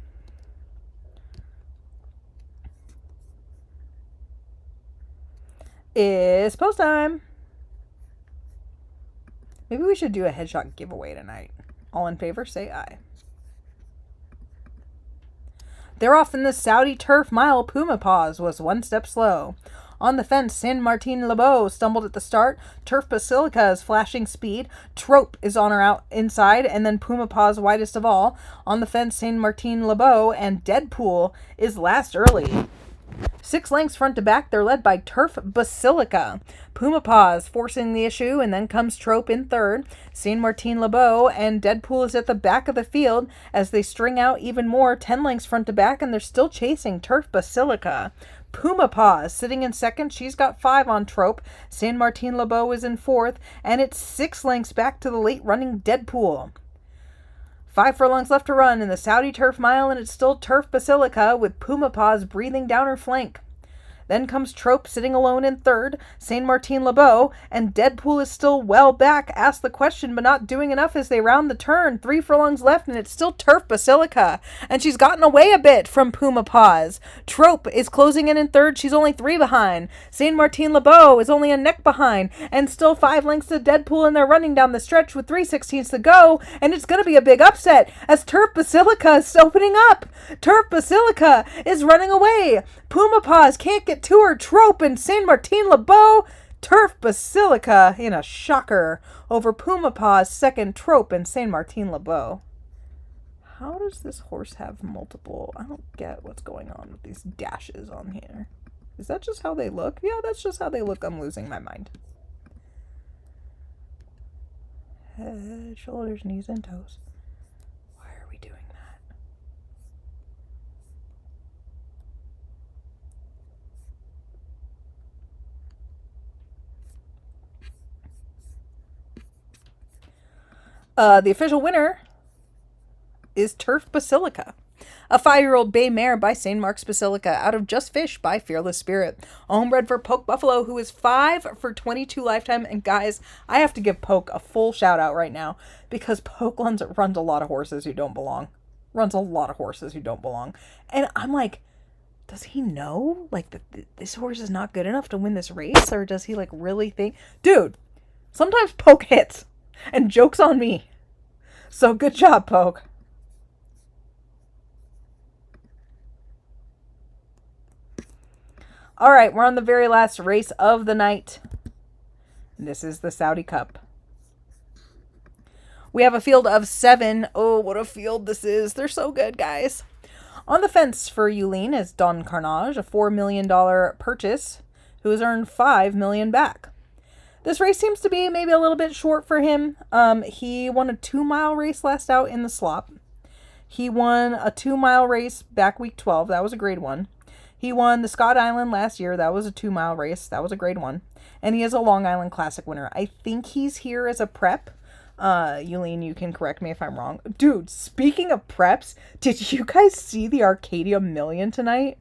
It's post time. Maybe we should do a headshot giveaway tonight. All in favor, say aye. They're off in the Saudi Turf Mile. Puma Paws was one step slow. On the fence, San Martin Lebeau stumbled at the start. Turf Basilica is flashing speed. Trope is on her out inside, and then Puma Paws widest of all. On the fence, San Martin Lebeau, and Deadpool is last early. 6 lengths front to back, they're led by Turf Basilica. Puma Paws forcing the issue, and then comes Trope in third. San Martin Lebeau and Deadpool is at the back of the field as they string out even more. 10 lengths front to back, and they're still chasing Turf Basilica. Puma Paws sitting in second. She's got 5 on Trope. San Martin Lebeau is in fourth, and it's 6 lengths back to the late running Deadpool. 5 furlongs left to run in the Saudi Turf Mile, and it's still Turf Basilica with Puma Paws breathing down her flank. Then comes Trope sitting alone in third, San Martin Lebeau, and Deadpool is still well back. Asked the question, but not doing enough as they round the turn. 3 furlongs left, and it's still Turf Basilica. And she's gotten away a bit from Puma Paws. Trope is closing in third. She's only 3 behind. San Martin Lebeau is only a neck behind. And still 5 lengths to Deadpool, and they're running down the stretch with 3/16 to go. And it's going to be a big upset as Turf Basilica is opening up. Turf Basilica is running away. Puma Paws can't get to her. Trope and San Martin Lebeau. Turf Basilica in a shocker over Puma Paws second. Trope and San Martin Lebeau. How does this horse have multiple? I don't get what's going on with these dashes on here. Is that just how they look? Yeah, that's just how they look. I'm losing my mind. Head, shoulders, knees, and toes. Why are we doing that? The official winner is Turf Basilica. A 5-year-old bay mare by St. Mark's Basilica out of Just Fish by Fearless Spirit. A homebred for Poke Buffalo, who is 5 for 22 lifetime. And guys, I have to give Poke a full shout out right now because Poke runs a lot of horses who don't belong. Runs a lot of horses who don't belong. And I'm like, does he know like that this horse is not good enough to win this race? Or does he like really think, dude, sometimes Poke hits and joke's on me. So good job, Poke. All right, we're on the very last race of the night. This is the Saudi Cup. We have a field of 7. Oh, what a field this is. They're so good, guys. On the fence for Yulin is Don Carnage, a $4 million purchase, who has earned $5 million back. This race seems to be maybe a little bit short for him. He won a 2-mile race last out in the slop. He won a 2-mile race back week 12. That was a grade 1. He won the Scott Island last year. That was a 2-mile race. That was a grade 1. And he is a Long Island Classic winner. I think he's here as a prep. Yulene, you can correct me if I'm wrong. Dude, speaking of preps, did you guys see the Arcadia Million tonight?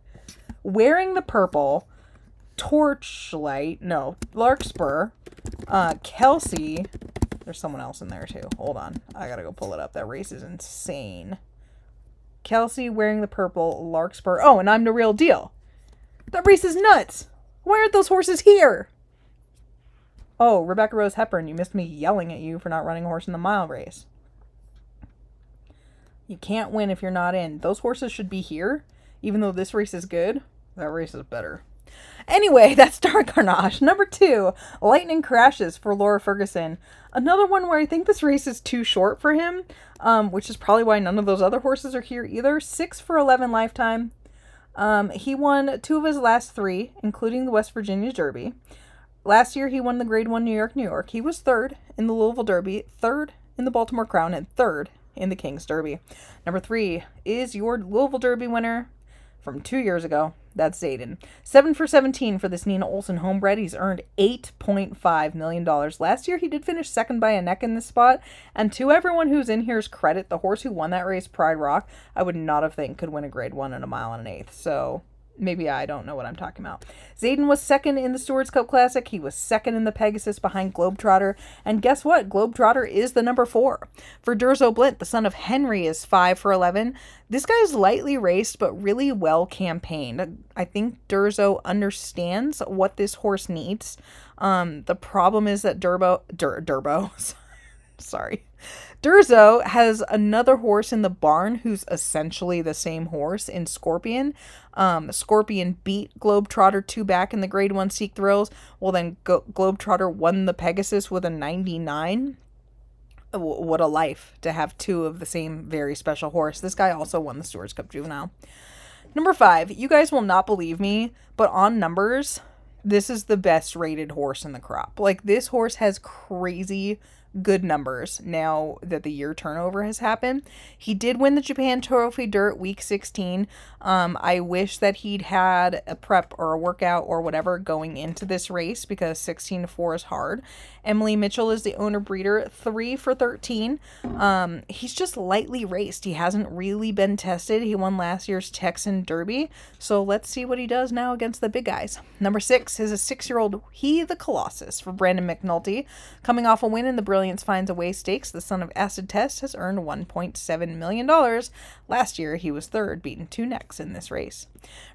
Wearing the purple, Larkspur, Kelsey. There's someone else in there too. Hold on. I gotta go pull it up. That race is insane. Kelsey wearing the purple, Larkspur. Oh, and I'm the real deal. That race is nuts. Why aren't those horses here? Oh, Rebecca Rose Hepburn, you missed me yelling at you for not running a horse in the mile race. You can't win if you're not in. Those horses should be here. Even though this race is good, that race is better. Anyway, that's Don Carnage. Number 2, Lightning Crashes for Laura Ferguson. Another one where I think this race is too short for him, which is probably why none of those other horses are here either. 6 for 11 lifetime. He won 2 of his last 3, including the West Virginia Derby. Last year, he won the Grade 1 New York. He was 3rd in the Louisville Derby, 3rd in the Baltimore Crown, and 3rd in the King's Derby. Number 3 is your Louisville Derby winner from 2 years ago. That's Zayden. 7 for 17 for this Nina Olson homebred. He's earned $8.5 million. Last year, he did finish second by a neck in this spot. And to everyone who's in here's credit, the horse who won that race, Pride Rock, I would not have think could win a Grade 1 in a mile and an eighth. So maybe I don't know what I'm talking about. Zayden was 2nd in the Stewards Cup Classic. He was 2nd in the Pegasus behind Globetrotter. And guess what? Globetrotter is the number 4. For Durzo Blint, the son of Henry, is 5 for 11. This guy is lightly raced, but really well campaigned. I think Durzo understands what this horse needs. The problem is that Durzo has another horse in the barn who's essentially the same horse in Scorpion. Scorpion beat Globetrotter 2 back in the Grade 1 Seek Thrills. Well, then Globetrotter won the Pegasus with a 99. What a life to have 2 of the same very special horse. This guy also won the Stewards Cup Juvenile. Number 5, you guys will not believe me, but on numbers, this is the best rated horse in the crop. Like, this horse has crazy good numbers now that the year turnover has happened. He did win the Japan Trophy Dirt week 16. I wish that he'd had a prep or a workout or whatever going into this race because 16-4 is hard. Emily Mitchell is the owner breeder, 3 for 13. He's just lightly raced. He hasn't really been tested. He won last year's Texan Derby. So let's see what he does now against the big guys. Number 6 is a 6-year-old He the Colossus for Brandon McNulty. Coming off a win in the Brilliance Finds a Way Stakes, the son of Acid Test has earned $1.7 million. Last year, he was 3rd, beating 2 necks in this race.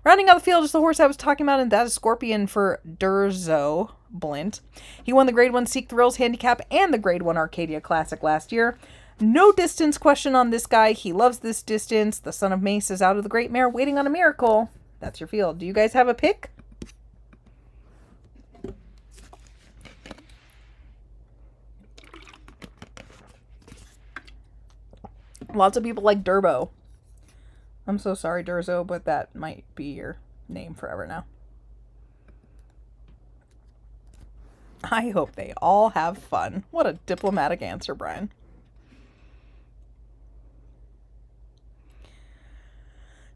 Rounding out the field is the horse I was talking about, and that is Scorpion for Durzo Blint. He won the Grade 1 Seek Thrills Handicap and the Grade 1 Arcadia Classic last year. No distance question on this guy. He loves this distance. The son of Mace is out of the Great Mare waiting on a miracle. That's your field. Do you guys have a pick? Lots of people like Durbo. I'm so sorry, Durzo, but that might be your name forever now. I hope they all have fun. What a diplomatic answer, Brian.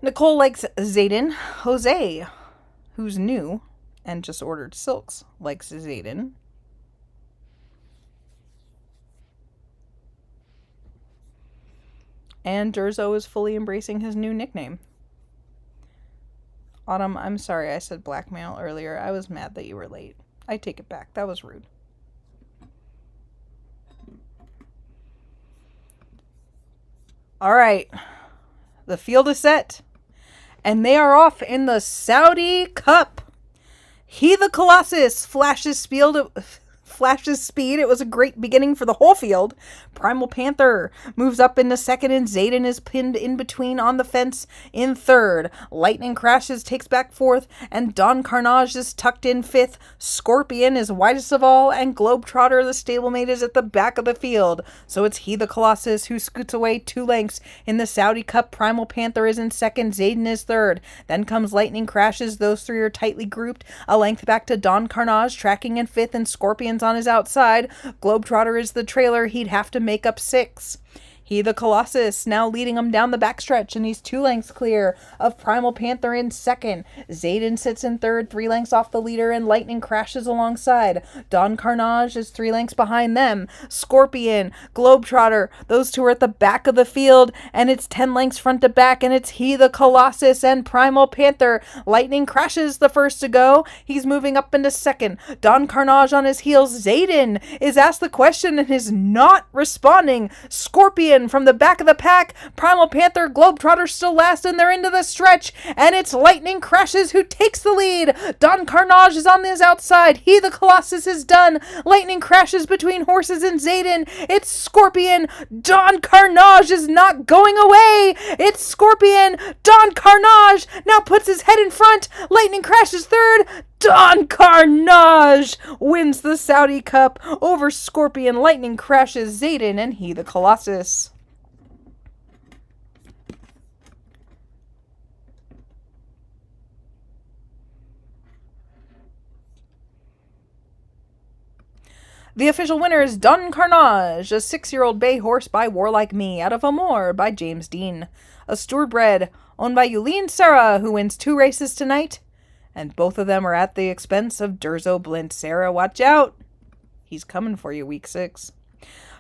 Nicole likes Zayden. Jose, who's new and just ordered silks, likes Zayden. And Durzo is fully embracing his new nickname. Autumn, I'm sorry I said blackmail earlier. I was mad that you were late. I take it back. That was rude. All right. The field is set. And they are off in the Saudi Cup. He the Colossus flashes speed. It was a great beginning for the whole field. Primal Panther moves up into 2nd, and Zayden is pinned in between on the fence in 3rd. Lightning Crashes takes back 4th, and Don Carnage is tucked in 5th. Scorpion is widest of all, and Globetrotter, the stablemate, is at the back of the field. So it's He the Colossus who scoots away 2 lengths in the Saudi Cup. Primal Panther is in 2nd, Zayden is 3rd. Then comes Lightning Crashes. Those 3 are tightly grouped. A length back to Don Carnage, tracking in 5th, and Scorpion's on his outside. Globetrotter is the trailer. He'd have to make up 6. He the Colossus now leading him down the backstretch, and he's 2 lengths clear of Primal Panther in 2nd. Zayden sits in 3rd, 3 lengths off the leader, and Lightning Crashes alongside. Don Carnage is 3 lengths behind them. Scorpion, Globetrotter, those 2 are at the back of the field, and it's 10 lengths front to back, and it's He the Colossus and Primal Panther. Lightning Crashes the first to go. He's moving up into 2nd. Don Carnage on his heels. Zayden is asked the question and is not responding. Scorpion Scorpion from the back of the pack. Primal Panther, Globetrotter still last, and they're into the stretch. And it's Lightning Crashes who takes the lead. Don Carnage is on his outside. He the Colossus is done. Lightning Crashes between Horses and Zayden. It's Scorpion. Don Carnage is not going away. It's Scorpion. Don Carnage now puts his head in front. Lightning Crashes third. Don Carnage wins the Saudi Cup over Scorpion. Lightning Crashes, Zayden, and He the Colossus. The official winner is Don Carnage, a 6-year-old bay horse by Warlike Me, out of Amore by James Dean. A Stourbred owned by Yulene Sarah, who wins 2 races tonight. And both of them are at the expense of Durzo Blint. Sarah, watch out. He's coming for you week 6.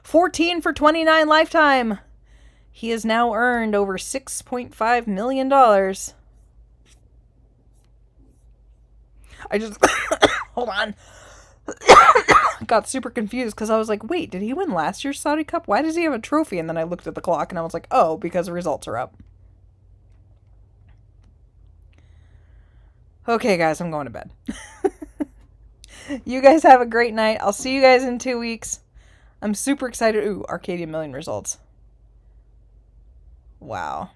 14 for 29 lifetime. He has now earned over $6.5 million. I just... Hold on. Got super confused because I was like, wait, did he win last year's Saudi Cup? Why does he have a trophy? And then I looked at the clock and I was like, oh, because the results are up. Okay, guys, I'm going to bed. You guys have a great night. I'll see you guys in 2 weeks. I'm super excited. Ooh, Arcadia Million results. Wow.